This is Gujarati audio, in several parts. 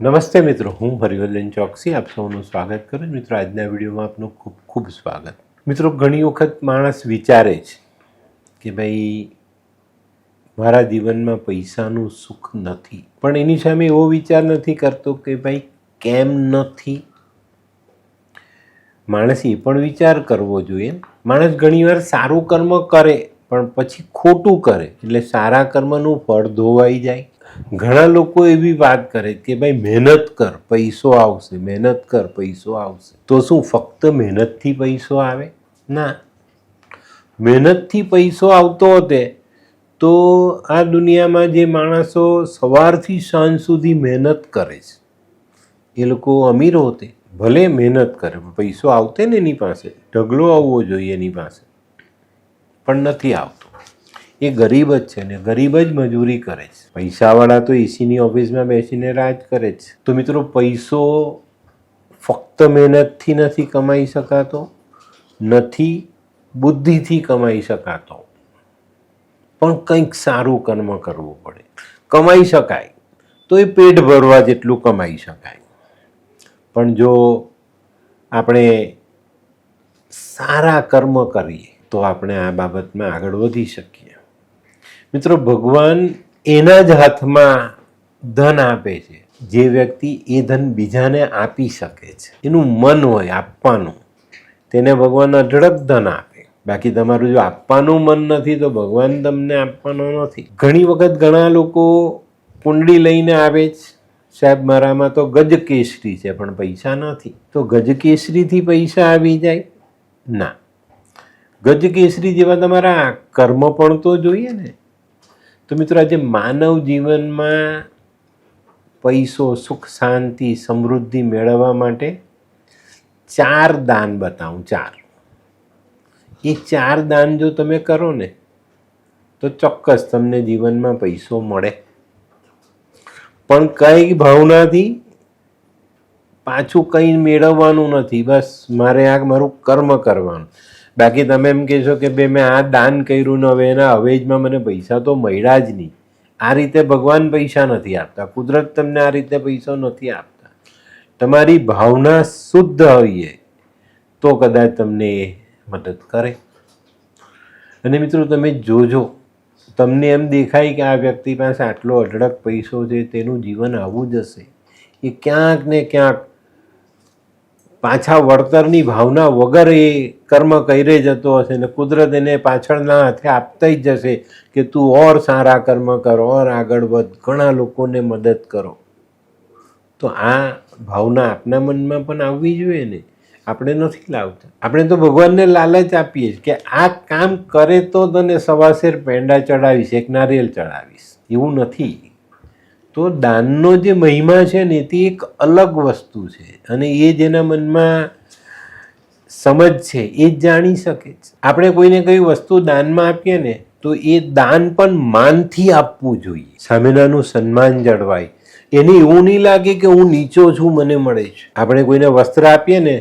નમસ્તે મિત્રો, હું હરિવર્ધન ચોકસી આપ સૌનું સ્વાગત કરું છું. મિત્રો, આજના વિડીયોમાં આપનું ખૂબ ખૂબ સ્વાગત. મિત્રો, ઘણી વખત માણસ વિચારે છે કે ભાઈ મારા જીવનમાં પૈસાનું સુખ નથી, પણ એની સામે એવો વિચાર નથી કરતો કે ભાઈ કેમ નથી. માણસ એ પણ વિચાર કરવો જોઈએ. માણસ ઘણીવાર સારું કર્મ કરે પણ પછી ખોટું કરે એટલે સારા કર્મનું ફળ ધોવાઈ જાય. ઘણા લોકો એવી વાત કરે કે ભાઈ મહેનત કર પૈસો આવશે, મહેનત કર પૈસો આવશે. તો શું ફક્ત મહેનતથી પૈસો આવે? ના, મહેનતથી પૈસો આવતો હોતે તો આ દુનિયામાં જે માણસો સવારથી સાંજ સુધી મહેનત કરે છે એ લોકો અમીર હોતે. ભલે મહેનત કરે પૈસો આવતે ને એની પાસે, ઢગલો આવવો જોઈએ એની પાસે, પણ નથી આવતો. એ ગરીબ જ છે ને ગરીબ જ મજૂરી કરે છે. પૈસાવાળા તો એસીની ઓફિસમાં બેસીને રાજ કરે છે. તો મિત્રો, પૈસો ફક્ત મહેનતથી નથી કમાઈ શકાતો, નથી બુદ્ધિથી કમાઈ શકાતો, પણ કંઈક સારું કર્મ કરવું પડે. કમાઈ શકાય તો એ પેટ ભરવા જેટલું કમાઈ શકાય, પણ જો આપણે સારા કર્મ કરીએ તો આપણે આ બાબતમાં આગળ વધી શકીએ. મિત્રો, ભગવાન એના જ હાથમાં ધન આપે છે જે વ્યક્તિ એ ધન બીજાને આપી શકે છે. એનું મન હોય આપવાનું, તેને ભગવાન અઢળક ધન આપે. બાકી તમારું જો આપવાનું મન નથી તો ભગવાન તમને આપવાનો નથી. ઘણી વખત ઘણા લોકો કુંડળી લઈને આવે છે, સાહેબ મારામાં તો ગજકેસરી છે પણ પૈસા નથી. તો ગજકેસરીથી પૈસા આવી જાય? ના, ગજકેસરી જેવા તમારા કર્મ પણ તો જોઈએ ને. તો મિત્રો, આજે માનવ જીવનમાં પૈસો, સુખ, શાંતિ, સમૃદ્ધિ મેળવવા માટે 4 દાન બતાવું. 4 એ 4 દાન જો તમે કરો ને તો ચોક્કસ તમને જીવનમાં પૈસો મળે. પણ કઈ ભાવનાથી? પાછું કંઈ મેળવવાનું નથી, બસ મારે આ મારું કર્મ કરવાનું. બાકી તમે એમ કહેશો કે બે મેં આ દાન કર્યું ને હવે એના અવેજમાં મને પૈસા તો મળ્યા જ નહીં. આ રીતે ભગવાન પૈસા નથી આપતા, કુદરત તમને આ રીતે પૈસો નથી આપતા. તમારી ભાવના શુદ્ધ હોઈએ તો કદાચ તમને એ મદદ કરે. અને મિત્રો, તમે જોજો, તમને એમ દેખાય કે આ વ્યક્તિ પાસે આટલો અઢળક પૈસો છે, તેનું જીવન આવું જ હશે. એ ક્યાંક ને ક્યાંક પાછા વળતરની ભાવના વગર એ કર્મ કરે જતો હશે ને કુદરત એને પાછળના હાથે આપતા જ જશે કે તું ઓર સારા કર્મ કરો, ઓર આગળ વધ, ઘણા લોકોને મદદ કરો. તો આ ભાવના આપના મનમાં પણ આવવી જોઈએ ને. આપણે નથી લાવતા. આપણે તો ભગવાનને લાલચ આપીએ કે આ કામ કરે તો તને સવાશેર પેંડા ચડાવીશ, એક નારિયેલ ચડાવીશ. એવું નથી. તો દાનનો જે મહિમા છે ને તે એક અલગ વસ્તુ છે, અને એ જેના મનમાં સમજ છે એ જ જાણી શકે છે. આપણે કોઈને કઈ વસ્તુ દાનમાં આપીએ ને તો એ દાન પણ માનથી આપવું જોઈએ, સામેનાનું સન્માન જળવાય. એને એવું નહીં લાગે કે હું નીચો છું, મને મળે છે. આપણે કોઈને વસ્ત્ર આપીએ ને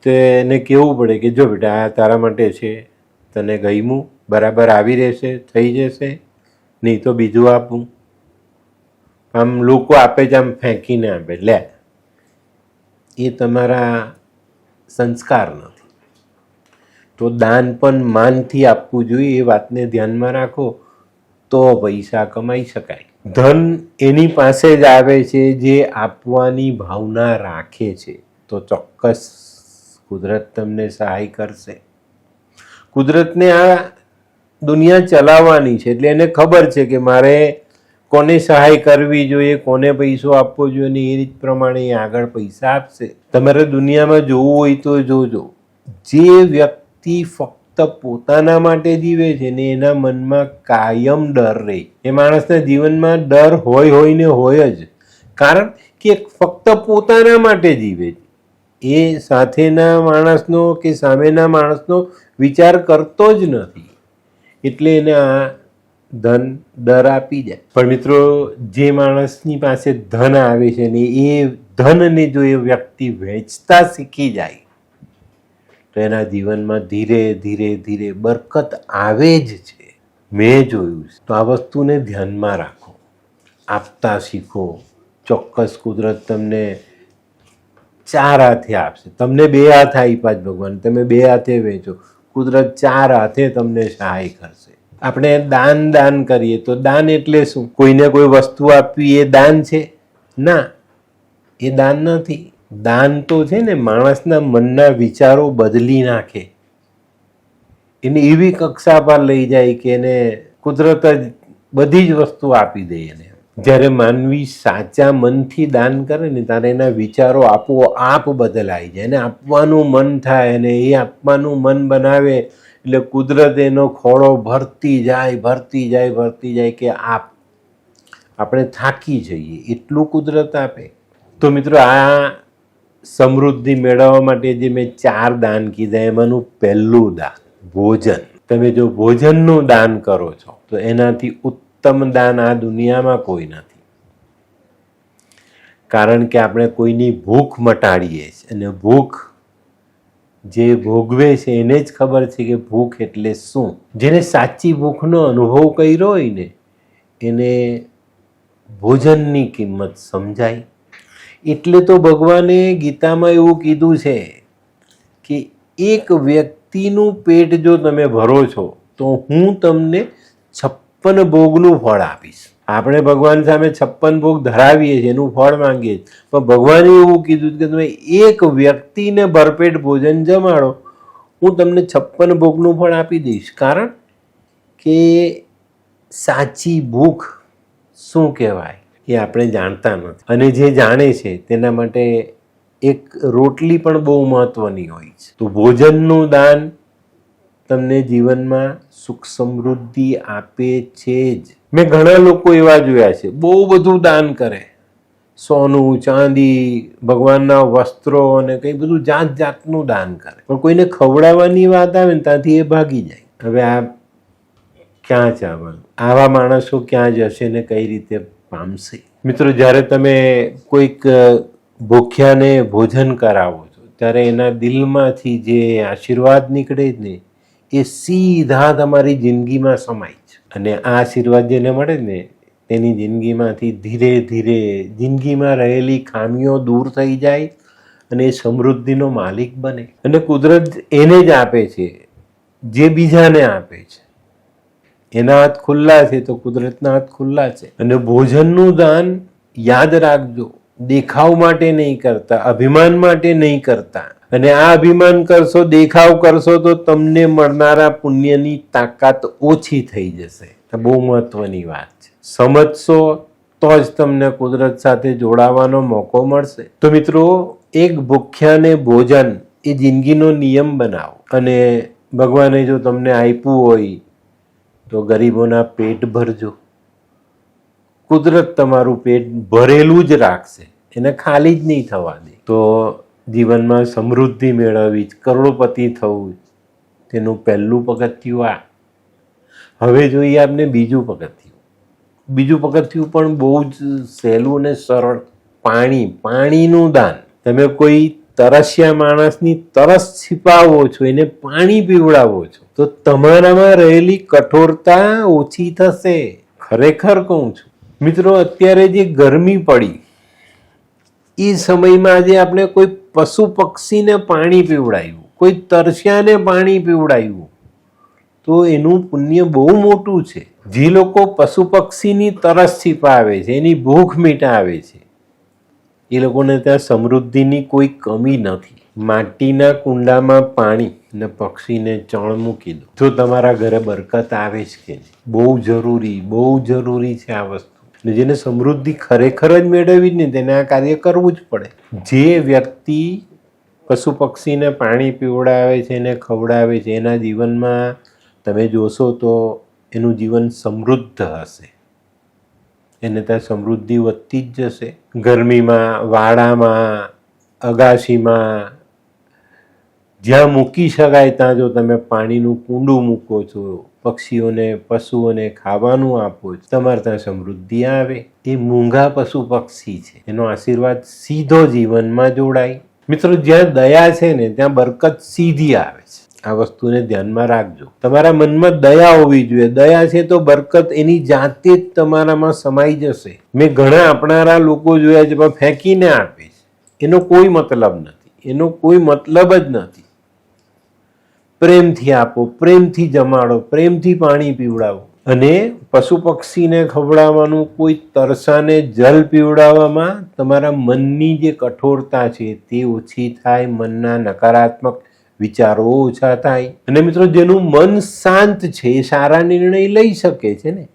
તો એને કહેવું પડે કે જો બેટા આ તારા માટે છે, તને ગમ્યું, બરાબર આવી રહેશે, થઈ જશે, નહીં તો બીજું આપું. આમ લોકો આપે છે, આમ ફેંકીને આપે, લે. એ તમારા સંસ્કાર નથી. તો દાન પણ માનથી આપવું જોઈએ. એ વાતને ધ્યાનમાં રાખો તો પૈસા કમાઈ શકાય. ધન એની પાસે જ આવે છે જે આપવાની ભાવના રાખે છે. તો ચોક્કસ કુદરત તમને સહાય કરશે. કુદરતને આ દુનિયા ચલાવવાની છે એટલે એને ખબર છે કે મારે કોને સહાય કરવી જોઈએ, કોને પૈસો આપવો જોઈએ, ને એ રીત પ્રમાણે આગળ પૈસા આપશે. તમારે દુનિયામાં જોવું હોય તો જોજો, જે વ્યક્તિ ફક્ત પોતાના માટે જીવે છે ને એના મનમાં કાયમ ડર રહે. એ માણસના જીવનમાં ડર હોય ને હોય જ, કારણ કે ફક્ત પોતાના માટે જીવે છે. એ સાથેના માણસનો કે સામેના માણસનો વિચાર કરતો જ નથી, એટલે એને આ ધન ડર આપી જાય. પણ મિત્રો, જે માણસની પાસે ધન આવે છે ને એ ધનને જો એ વ્યક્તિ વેચતા શીખી જાય તો એના જીવનમાં ધીરે ધીરે ધીરે બરકત આવે જ છે. મેં જોયું છે. તો આ વસ્તુને ધ્યાનમાં રાખો, આપતા શીખો, ચોક્કસ કુદરત તમને 4 હાથે આપશે. તમને 2 હાથ આપ્યા જ ભગવાન, તમે 2 હાથે વેચો, કુદરત 4 હાથે તમને સહાય કરશે. આપણે દાન કરીએ તો દાન એટલે શું? કોઈને કોઈ વસ્તુ આપવી એ દાન છે? ના, એ દાન નથી. દાન તો છે ને માણસના મનના વિચારો બદલી નાખે, એને એવી કક્ષા પર લઈ જાય કે એને કુદરત જ બધી જ વસ્તુ આપી દે એને. જ્યારે માનવી સાચા મનથી દાન કરે ને ત્યારે એના વિચારો આપોઆપ બદલાઈ જાય, એને આપવાનું મન થાય, અને એ આપવાનું મન બનાવે એટલે કુદરત એનો ખોળો ભરતી જાય કે આપણે થાકી જઈએ એટલું કુદરત આપે. તો મિત્રો, આ સમૃદ્ધિ મેળવવા માટે જે મેં 4 દાન કીધા એમાંનું પહેલું દાન ભોજન. તમે જો ભોજનનું દાન કરો છો તો એનાથી ઉત્તમ દાન આ દુનિયામાં કોઈ નથી. કારણ કે આપણે કોઈની ભૂખ મટાડીએ છીએ, અને ભૂખ જે ભોગવે છે એને જ ખબર છે કે ભૂખ એટલે શું. જેને સાચી ભૂખનો અનુભવ કર્યો હોય ને એને ભોજનની કિંમત સમજાય. એટલે તો ભગવાને ગીતામાં એવું કીધું છે કે એક વ્યક્તિનું પેટ જો તમે ભરો છો તો હું તમને 56 ભોગનું ફળ આપીશ. આપણે ભગવાન સામે 56 ભોગ ધરાવીએ છીએ, એનું ફળ માંગીએ છીએ, પણ ભગવાને એવું કીધું કે તમે એક વ્યક્તિને ભરપેટ ભોજન જમાડો, હું તમને 56 ભોગનું ફળ આપી દઈશ. કારણ કે સાચી ભૂખ શું કહેવાય એ આપણે જાણતા નથી, અને જે જાણે છે તેના માટે એક રોટલી પણ બહુ મહત્વની હોય છે. તો ભોજનનું દાન તમને જીવનમાં સુખ સમૃદ્ધિ આપે છે જ. મેં ઘણા લોકો એવા જોયા છે બહુ બધું દાન કરે, સોનું ચાંદી, ભગવાનના વસ્ત્રો અને કંઈ બધું જાત જાતનું દાન કરે, પણ કોઈને ખવડાવવાની વાત આવે ને ત્યાંથી એ ભાગી જાય. હવે આ ક્યાં જવાનું? આવા માણસો ક્યાં જશે ને કઈ રીતે પામશે? મિત્રો, જ્યારે તમે કોઈક ભૂખ્યાને ભોજન કરાવો છો ત્યારે એના દિલમાંથી જે આશીર્વાદ નીકળે ને એ સીધા તમારી જિંદગીમાં સમાય છે, અને આ આશીર્વાદ જેને મળે ને તેની જિંદગીમાંથી ધીરે ધીરે જિંદગીમાં રહેલી ખામીઓ દૂર થઈ જાય અને એ સમૃદ્ધિનો માલિક બને. અને કુદરત એને જ આપે છે જે બીજાને આપે છે. એના હાથ ખુલ્લા છે તો કુદરતના હાથ ખુલ્લા છે. અને ભોજનનું દાન યાદ રાખજો, દેખાવ માટે નહીં કરતા, અભિમાન માટે નહીં કરતા. અને આ અભિમાન કરશો, દેખાવ કરશો તો તમને મળનારા પુણ્યની તાકાત ઓછી થઈ જશે. આ બહુ મહત્વની વાત છે. સમજશો તો જ તમને કુદરત સાથે જોડાવાનો મોકો મળશે. તો મિત્રો, એક ભૂખ્યાને ભોજન એ જિંદગીનો નિયમ બનાવો. અને ભગવાને જો તમને આપ્યું હોય તો ગરીબોના પેટ ભરજો. કુદરત તમારું પેટ ભરેલું જ રાખશે, એને ખાલી જ નહીં થવા દે. તો જીવનમાં સમૃદ્ધિ મેળવવી, કરોડપતિ થવું, તેનું પહેલું પગથિયું આ. હવે જોઈએ આપણે બીજું પગથિયું. બીજું પગથિયું પણ બહુ જ સહેલું અને સરળ. પાણીનું દાન. તમે કોઈ તરસ્યા માણસની તરસ छिपाવો છો, એને પાણી પીવડાવો છો, તો તમારામાં રહેલી કઠોરતા ઓછી થશે. ખરેખર કહું છું મિત્રો, અત્યારે જે ગરમી પડી એ સમયમાં આજે આપણે કોઈ પશુ પક્ષીને પાણી પીવડાવ્યું, કોઈ તરસ્યાને પાણી પીવડાવ્યું, તો એનું પુણ્ય બહુ મોટું છે. જે લોકો પશુ પક્ષીની તરસ છીપાવે છે, એની ભૂખ મિટાવે છે, એ લોકોને ત્યાં સમૃદ્ધિની કોઈ કમી નથી. માટીના કુંડામાં પાણી અને પક્ષીને ચણ મૂકી દો, જો તમારા ઘરે બરકત આવે છે કે નહીં. બહુ જરૂરી છે આ વસ્તુ. જેને સમૃદ્ધિ ખરેખર જ મેળવવી જ નહીં તેને આ કાર્ય કરવું જ પડે. જે વ્યક્તિ પશુ પક્ષીને પાણી પીવડાવે છે, એને ખવડાવે છે, એના જીવનમાં તમે જોશો તો એનું જીવન સમૃદ્ધ હશે. એને ત્યાં સમૃદ્ધિ વધતી જ જશે. ગરમીમાં, વાડામાં, અગાશીમાં, જ્યાં મૂકી શકાય ત્યાં જો તમે પાણીનું કુંડું મૂકો છો, પક્ષીઓને, પશુઓને ખાવાનું આપો છો, તમારે ત્યાં સમૃદ્ધિ આવે. એ મૂંગા પશુ પક્ષી છે, એનો આશીર્વાદ સીધો જીવનમાં જોડાય. મિત્રો, જ્યાં દયા છે ને ત્યાં બરકત સીધી આવે છે. આ વસ્તુને ધ્યાનમાં રાખજો. તમારા મનમાં દયા હોવી જોઈએ. દયા છે તો બરકત એની જાતે જ તમારામાં સમાઈ જશે. મેં ઘણા આપનારા લોકો જોયા છે, પણ ફેંકીને આપે છે. એનો કોઈ મતલબ નથી, એનો કોઈ મતલબ જ નથી. પ્રેમથી આપો, પ્રેમથી જમાડો, પ્રેમથી પાણી પીવડાવો. અને પશુ પક્ષીને ખવડાવવાનું, કોઈ તરસાને જલ પીવડાવવામાં તમારા મનની જે કઠોરતા છે તે ઓછી થાય, મનના નકારાત્મક વિચારો ઓછા થાય. અને મિત્રો, જેનું મન શાંત છે એ સારા નિર્ણય લઈ શકે છે ને,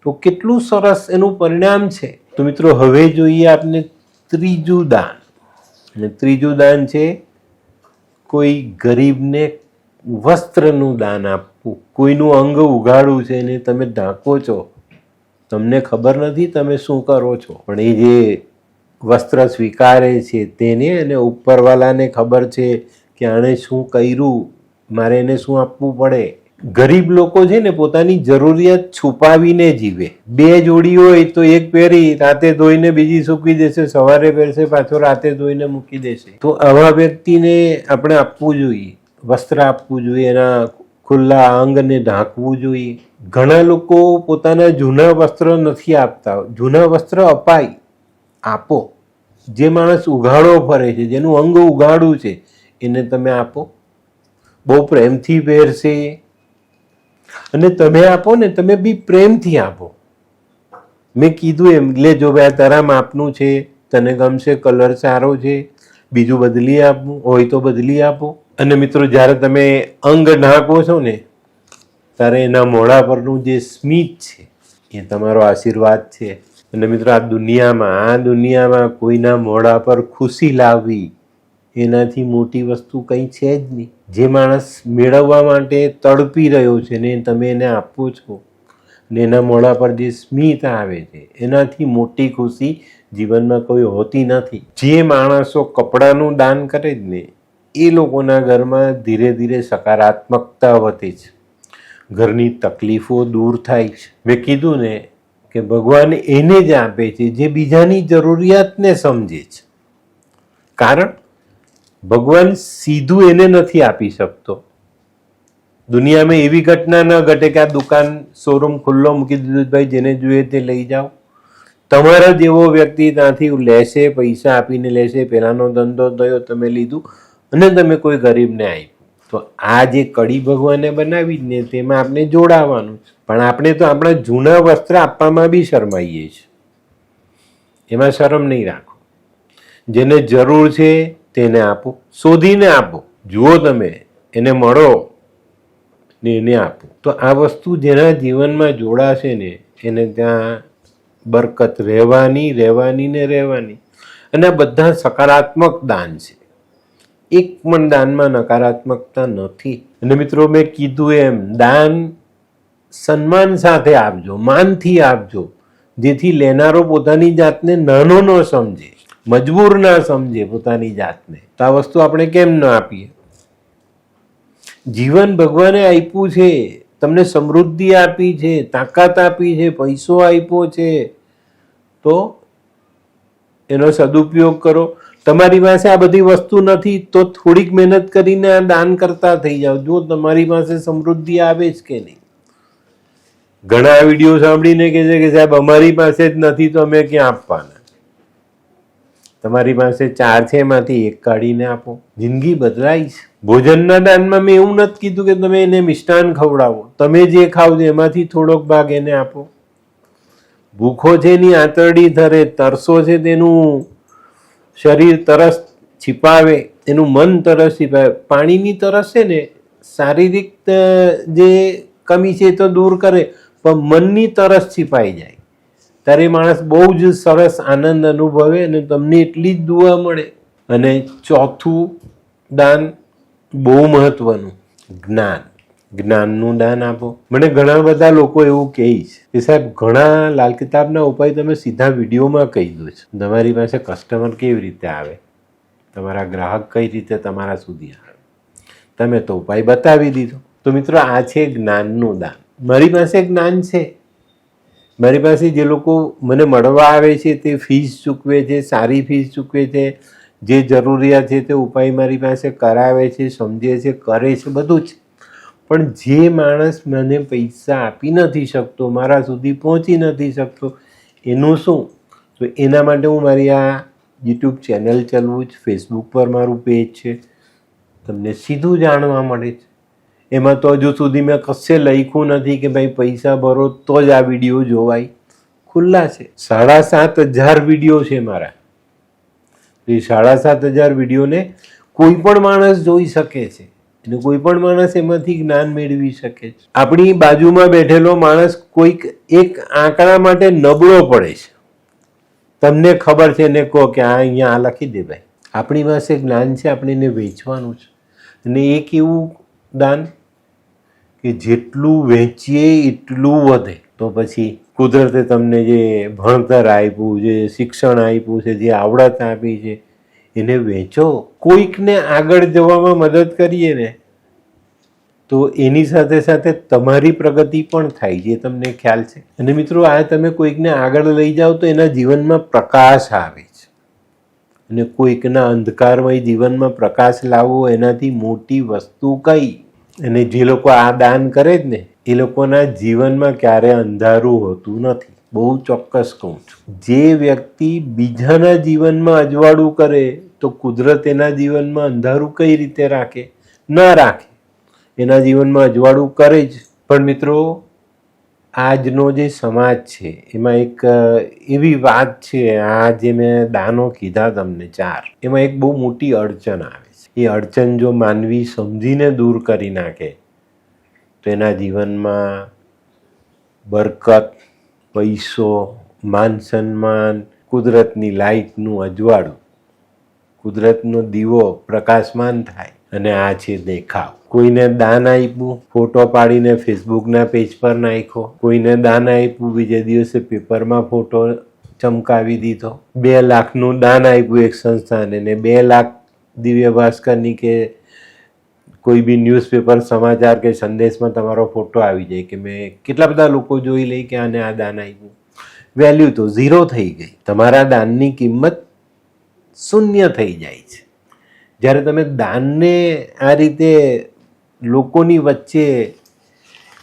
તો કેટલું સરસ એનું પરિણામ છે. તો મિત્રો, હવે જોઈએ આપણે ત્રીજું દાન. અને ત્રીજું દાન છે કોઈ ગરીબને વસ્ત્રનું દાન આપવું. કોઈનું અંગ ઉઘાડું છે ને તમે ઢાંકો છો, તમને ખબર નથી તમે શું કરો છો, પણ એ જે વસ્ત્ર સ્વીકારે છે તેને અને ઉપરવાલાને ખબર છે કે આણે શું કર્યું, મારે એને શું આપવું પડે. ગરીબ લોકો છે ને પોતાની જરૂરિયાત છુપાવીને જીવે. 2 જોડી હોય તો એક પહેરી રાતે ધોઈને બીજી સૂકવી દેશે, સવારે પહેરશે પાછો રાતે ધોઈને મૂકી દેશે. તો આવા વ્યક્તિને આપણે આપવું જોઈએ, વસ્ત્ર આપવું જોઈએ, એના ખુલ્લા અંગને ઢાંકવું જોઈએ. ઘણા લોકો પોતાના જૂના વસ્ત્ર નથી આપતા. જૂના વસ્ત્ર અપાય, આપો. જે માણસ ઉઘાડો ફરે છે, જેનું અંગ ઉઘાડું છે, એને તમે આપો. બહુ પ્રેમથી પહેરશે. અને તમે આપો ને, તમે બી પ્રેમથી આપો. મેં કીધું એમ, લે જો ભાઈ તારા માપનું છે, તને ગમશે, કલર સારો છે, બીજું બદલી આપવું હોય તો બદલી આપો. અને મિત્રો, જ્યારે તમે અંગ ઢાંકો છો ને, ત્યારે એના મોઢા પરનું જે સ્મિત છે એ તમારો આશીર્વાદ છે. અને મિત્રો, આ દુનિયામાં કોઈના મોઢા પર ખુશી લાવવી એનાથી મોટી વસ્તુ કંઈ છે જ નહીં. જે માણસ મેળવવા માટે તડપી રહ્યો છે ને તમે એને આપો છો ને એના મોઢા પર જે સ્મિત આવે છે, એનાથી મોટી ખુશી જીવનમાં કોઈ હોતી નથી. જે માણસો કપડાનું દાન કરે જ ને એ લોકોના ઘરમાં ધીરે ધીરે સકારાત્મકતા વધે છે, ઘરની તકલીફો દૂર થાય છે. મેં કીધું ને કે ભગવાન એને જ આપે છે જે બીજાની જરૂરિયાતને સમજે છે. કારણ ભગવાન સીધું એને નથી આપી શકતો. દુનિયામાં એવી ઘટના ન ઘટે કે આ દુકાન શોરૂમ ખુલ્લો મૂકી દીધું, ભાઈ જેને જોઈએ તે લઈ જાઓ. તમારા જેવો વ્યક્તિ ત્યાંથી લેશે, પૈસા આપીને લેશે. પહેલાનો ધંધો થયો, તમે લીધું અને તમે કોઈ ગરીબને આપ્યું. તો આ જે કડી ભગવાને બનાવી ને તેમાં આપણે જોડાવાનું છે. પણ આપણે તો આપણા જૂના વસ્ત્ર આપવામાં બી શરમાઈએ છીએ. એમાં શરમ નહીં રાખો. જેને જરૂર છે તેને આપો, શોધીને આપો. જુઓ તમે એને મળો ને એને આપો. તો આ વસ્તુ જેના જીવનમાં જોડાશે ને એને ત્યાં બરકત રહેવાની ને રહેવાની. અને આ બધા સકારાત્મક દાન છે. એક પણ દાનમાં નકારાત્મકતા નથી. અને મિત્રો, મેં કીધું એમ, દાન સન્માન સાથે આપજો, માનથી આપજો, જેથી લેનારો પોતાની જાતને નાનો ન સમજે, મજબૂર ના સમજે પોતાની જાતને. તો આ વસ્તુ આપણે કેમ ન આપીએ? જીવન ભગવાને આપ્યું છે, તમને સમૃદ્ધિ આપી છે, તાકાત આપી છે, પૈસો આપ્યો છે, તો એનો સદુપયોગ કરો. તમારી પાસે આ બધી વસ્તુ નથી તો થોડીક મહેનત કરીને આ દાન કરતા થઈ જાઓ. જો તમારી પાસે સમૃદ્ધિ આવે જ કે નહીં. ઘણા વિડીયો સાંભળીને કહે છે કે સાહેબ અમારી પાસે જ નથી તો અમે ક્યાં આપવાના. તમારી પાસે 4 છે, એમાંથી 1 કાઢીને આપો. જિંદગી બદલાય છે. ભોજનના દાનમાં મેં એવું નથી કીધું કે તમે એને મિષ્ટાન ખવડાવો. તમે જે ખાવ છો એમાંથી થોડોક ભાગ એને આપો. ભૂખો છે એની આંતરડી ધરે, તરસો છે તેનું શરીર તરસ छिपावे, એનું મન તરસ छिपावे. પાણીની તરસ છે ને શારીરિક જે કમી છે તો દૂર કરે, પણ મનની તરસ छिपाઈ જાય ત્યારે માણસ બહુ જ સરસ આનંદ અનુભવે અને તમને એટલી જ દુઆ મળે. અને ચોથું દાન બહુ મહત્વનું, જ્ઞાનનું દાન આપો. મને ઘણા બધા લોકો એવું કહે છે કે સાહેબ ઘણા લાલ કિતાબના ઉપાય તમે સીધા વિડીયોમાં કહી દો છો. તમારી પાસે કસ્ટમર કેવી રીતે આવે, તમારા ગ્રાહક કઈ રીતે તમારા સુધી આવે, તમે તો ઉપાય બતાવી દીધો. તો મિત્રો, આ છે જ્ઞાનનું દાન. મારી પાસે જ્ઞાન છે. મારી પાસે જે લોકો મને મળવા આવે છે તે ફીસ ચૂકવે છે, સારી ફીસ ચૂકવે છે, જે જરૂરિયાત છે તે ઉપાય મારી પાસે કરાવે છે, સમજે છે, કરે છે, બધું જ. પણ જે માણસ મને પૈસા આપી નથી શકતો, મારા સુધી પહોંચી નથી શકતો, એનું શું? તો એના માટે હું મારી આ યુટ્યુબ ચેનલ ચલાવું છું, ફેસબુક પર મારું પેજ છે, તમને સીધું જાણવા મળે છે. એમાં તો હજુ સુધી મેં કશે લખ્યું નથી કે ભાઈ પૈસા ભરો તો જ આ વિડીયો જોવાય. ખુલ્લા છે. 7,500 વિડીયો છે મારા. એ 7,500 વિડીયોને કોઈ પણ માણસ જોઈ શકે છે અને કોઈ પણ માણસ એમાંથી જ્ઞાન મેળવી શકે છે. આપણી બાજુમાં બેઠેલો માણસ કોઈક એક આંકડા માટે નબળો પડે છે, તમને ખબર છે ને કહો કે આ અહીંયા આ લખી દે ભાઈ. આપણી પાસે જ્ઞાન છે, આપણે એને વેચવાનું છે. અને એક એવું દાન કે જેટલું વેચીએ એટલું વધે. તો પછી કુદરતે તમને જે ભણતર આપ્યું, જે શિક્ષણ આપ્યું છે, જે આવડત આપી છે, એને વેચો. કોઈકને આગળ જવામાં મદદ કરીએ ને તો એની સાથે સાથે તમારી પ્રગતિ પણ થાય છે, તમને ખ્યાલ છે. અને મિત્રો, આ તમે કોઈકને આગળ લઈ જાઓ તો એના જીવનમાં પ્રકાશ આવે છે. અને કોઈકના અંધકારમય જીવનમાં પ્રકાશ લાવવો એનાથી મોટી વસ્તુ કઈ? અને જે લોકો આ દાન કરે જ ને એ લોકોના જીવનમાં ક્યારે અંધારું હોતું નથી. બહુ ચોક્કસ કહું છું. જે વ્યક્તિ બીજાના જીવનમાં અજવાળું કરે તો કુદરત એના જીવનમાં અંધારું કઈ રીતે રાખે? ના રાખે. એના જીવનમાં અજવાળું કરે જ. પણ મિત્રો, આજનો જે સમાજ છે એમાં એક એવી વાત છે, આ જે મેં દાનો કીધા તમને 4, એમાં એક બહુ મોટી અડચણ આવે છે. એ અડચણ જો માનવી સમજીને દૂર કરી નાખે તો એના જીવનમાં બરકત, પૈસો, માન સન્માન, કુદરતની લાઈટનું અજવાળું, કુદરતનો દીવો પ્રકાશમાન થાય. અને આ છે દેખાવ. કોઈને દાન આપ્યું, ફોટો પાડીને ફેસબુકના પેજ પર નાખ્યો. કોઈને દાન આપ્યું, બીજે દિવસે પેપરમાં ફોટો ચમકાવી દીધો. 2 લાખનું દાન આપ્યું એક સંસ્થાને ને 2 લાખ દિવ્ય ભાસ્કરની કે કોઈ બી ન્યૂઝપેપર, સમાચાર કે સંદેશમાં તમારો ફોટો આવી જાય કે મેં કેટલા બધા લોકો જોઈ લે કે આને આ દાન આપ્યું. વેલ્યુ તો 0 થઈ ગઈ. તમારા દાનની કિંમત શૂન્ય થઈ જાય છે. જ્યારે તમે દાનને આ રીતે લોકોની વચ્ચે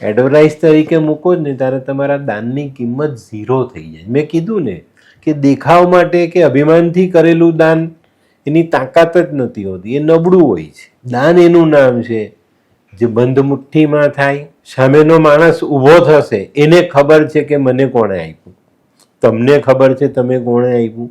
એડવર્ટાઇઝ તરીકે મૂકો જ ને ત્યારે તમારા દાનની કિંમત 0 થઈ જાય. મેં કીધું ને કે દેખાવ માટે કે અભિમાનથી કરેલું દાન એની તાકાત જ નથી હોતી, એ નબળું હોય છે. દાન એનું નામ છે જે બંધ મુઠ્ઠીમાં થાય. સામેનો માણસ ઊભો થશે, એને ખબર છે કે મને કોણે આપ્યું, તમને ખબર છે તમે કોણે આપ્યું,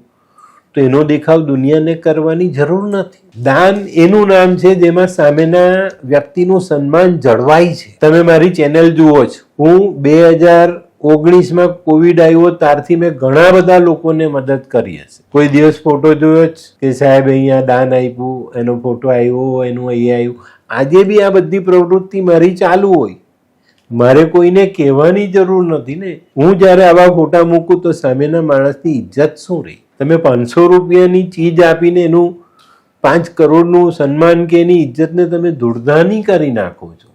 તો એનો દેખાવ દુનિયાને કરવાની જરૂર નથી. દાન એનું નામ છે જેમાં સામેના વ્યક્તિનું સન્માન જળવાય છે. તમે મારી ચેનલ જુઓ છો. હું 2019માં કોવિડ આવ્યો ત્યારથી મેં ઘણા બધા લોકોને મદદ કરી હશે. કોઈ દિવસ ફોટો જોયો જ કે સાહેબ અહીંયા દાન આપ્યું, એનો ફોટો આવ્યો, એનું અહીંયા આવ્યું. આજે બી આ બધી પ્રવૃત્તિ મારી ચાલુ હોય. મારે કોઈને કહેવાની જરૂર નથી ને. હું જ્યારે આવા ફોટા મૂકું તો સામેના માણસની ઇજ્જત શું રહી? તમે 500 રૂપિયાની ચીજ આપીને એનું 5 કરોડનું સન્માન કે એની ઇજ્જતને તમે ધૂળધાની કરી નાખો છો.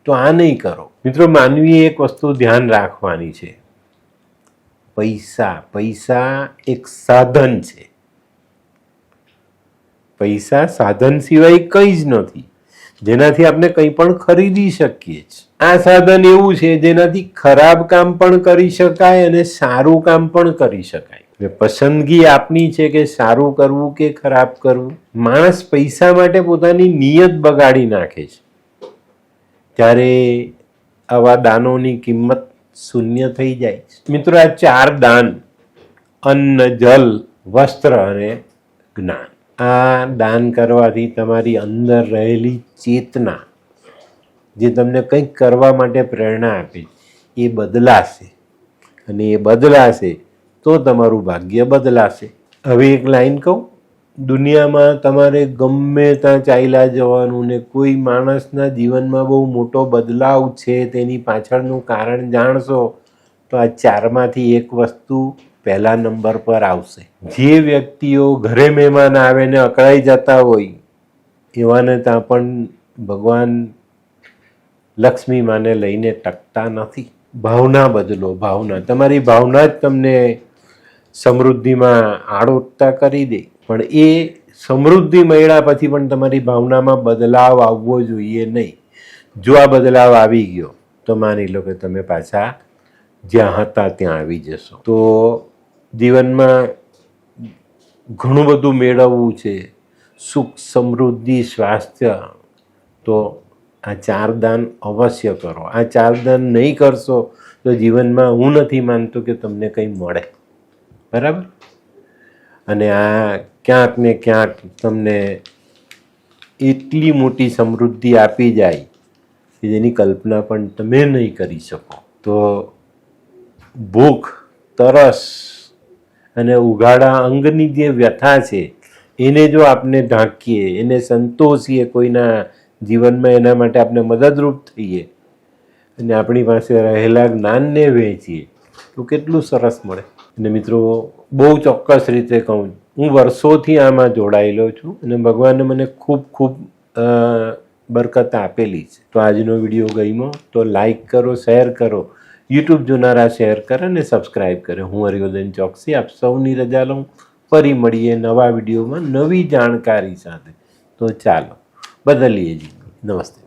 તો આ નહીં કરો. મિત્રો, માનવીએ એક વસ્તુ ધ્યાન રાખવાની છે. પૈસા એક સાધન છે. પૈસા સાધન સિવાય કંઈ જ નથી જેનાથી આપણે કંઈ પણ ખરીદી શકીએ છીએ. આ સાધન એવું છે જેનાથી ખરાબ કામ પણ કરી શકાય અને સારું કામ પણ કરી શકાય. પસંદગી આપની છે કે સારું કરવું કે ખરાબ કરવું. માણસ પૈસા માટે પોતાની નિયત બગાડી નાખે છે. ત્યારે આવા દાનોની કિંમત શૂન્ય થઈ જાય છે. મિત્રો, આ 4 દાન, અન્ન, જલ, વસ્ત્ર અને જ્ઞાન, આ દાન કરવાથી તમારી અંદર રહેલી ચેતના જે તમને કંઈક કરવા માટે પ્રેરણા આપે એ બદલાશે. અને એ બદલાશે તો તમારું ભાગ્ય બદલાશે. હવે એક લાઈન કહું, દુનિયામાં તમારે ગમે ત્યાં ચાલ્યા જવાનું ને કોઈ માણસના જીવનમાં બહુ મોટો બદલાવ છે તેની પાછળનું કારણ જાણશો તો આ 4માંથી એક વસ્તુ પહેલા નંબર પર આવશે. જે વ્યક્તિઓ ઘરે મહેમાન આવે ને અકળાઈ જતા હોય એવાને ત્યાં પણ ભગવાન લક્ષ્મી માને લઈને ટકતા નથી. ભાવના બદલો. ભાવના, તમારી ભાવના જ તમને સમૃદ્ધિમાં આડોટતા કરી દે. પણ એ સમૃદ્ધિ મળ્યા પછી પણ તમારી ભાવનામાં બદલાવ આવવો જોઈએ નહીં. જો આ બદલાવ આવી ગયો તો માની લો કે તમે પાછા જ્યાં હતા ત્યાં આવી જશો. તો જીવનમાં ઘણું બધું મેળવવું છે, સુખ, સમૃદ્ધિ, સ્વાસ્થ્ય, તો આ 4 દાન અવશ્ય કરો. આ 4 દાન નહીં કરશો તો જીવનમાં હું નથી માનતો કે તમને કંઈ મળે. બરાબર? અને આ ક્યાંક ને ક્યાંક તમને એટલી મોટી સમૃદ્ધિ આપી જાય કે જેની કલ્પના પણ તમે નહીં કરી શકો. તો ભૂખ, તરસ અને ઉઘાડા અંગની જે વ્યથા છે એને જો આપણે ઢાંકીએ, એને સંતોષીએ, કોઈના જીવનમાં એના માટે આપણે મદદરૂપ થઈએ અને આપણી પાસે રહેલા જ્ઞાનને વહેંચીએ તો કેટલું સરસ મળે. અને મિત્રો, બહુ ચોક્કસ રીતે કહું, હું વર્ષોથી આમાં જોડાયેલો છું અને ભગવાને મને ખૂબ ખૂબ બરકત આપેલી છે. તો આજનો વિડીયો ગમ્યો તો લાઈક કરો, શેર કરો, યુટ્યુબ જોનારા શેર કરે અને સબસ્ક્રાઈબ કરે. હું હરિવર્ધન ચોકસી આપ સૌની રજા લઉં. ફરી મળીએ નવા વિડીયોમાં નવી જાણકારી સાથે. તો ચાલો બદલીએ જી. નમસ્તે.